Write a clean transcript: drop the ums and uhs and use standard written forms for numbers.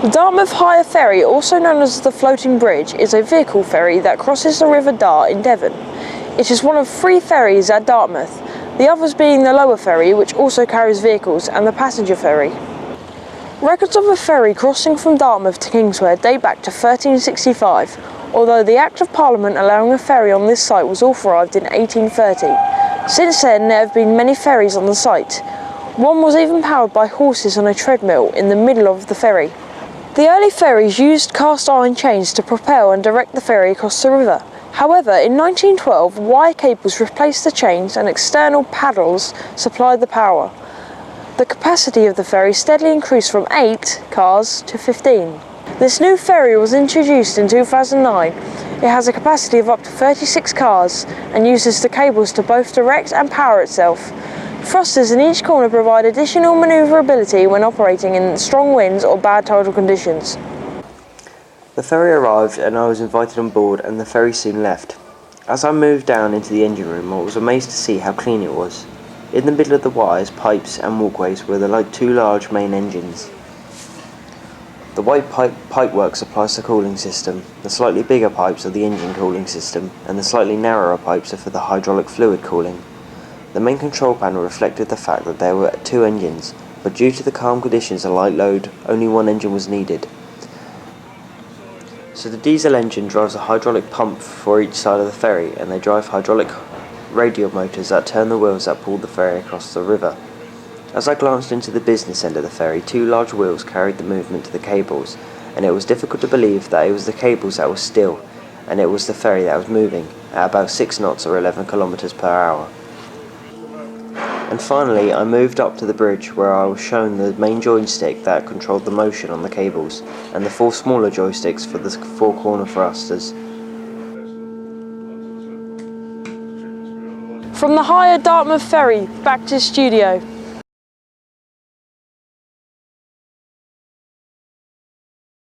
The Dartmouth Higher Ferry, also known as the Floating Bridge, is a vehicle ferry that crosses the River Dart in Devon. It is one of 3 ferries at Dartmouth, the others being the lower ferry, which also carries vehicles, and the passenger ferry. Records of a ferry crossing from Dartmouth to Kingsware date back to 1365, although the Act of Parliament allowing a ferry on this site was authorised in 1830. Since then, there have been many ferries on the site. One was even powered by horses on a treadmill in the middle of the ferry. The early ferries used cast iron chains to propel and direct the ferry across the river. However, in 1912, wire cables replaced the chains and external paddles supplied the power. The capacity of the ferry steadily increased from 8 cars to 15. This new ferry was introduced in 2009. It has a capacity of up to 36 cars and uses the cables to both direct and power itself. Thrusters in each corner provide additional manoeuvrability when operating in strong winds or bad tidal conditions. The ferry arrived and I was invited on board, and the ferry soon left. As I moved down into the engine room, I was amazed to see how clean it was. In the middle of the wires, pipes and walkways were like 2 large main engines. The white pipework supplies the cooling system, the slightly bigger pipes are the engine cooling system, and the slightly narrower pipes are for the hydraulic fluid cooling. The main control panel reflected the fact that there were 2 engines, but due to the calm conditions and light load, only 1 engine was needed. So the diesel engine drives a hydraulic pump for each side of the ferry, and they drive hydraulic radial motors that turn the wheels that pull the ferry across the river. As I glanced into the business end of the ferry, 2 large wheels carried the movement to the cables, and it was difficult to believe that it was the cables that were still, and it was the ferry that was moving, at about 6 knots or 11 kilometers per hour. And finally, I moved up to the bridge, where I was shown the main joystick that controlled the motion on the cables, and the 4 smaller joysticks for the 4 corner thrusters. From the Higher Dartmouth Ferry, back to studio.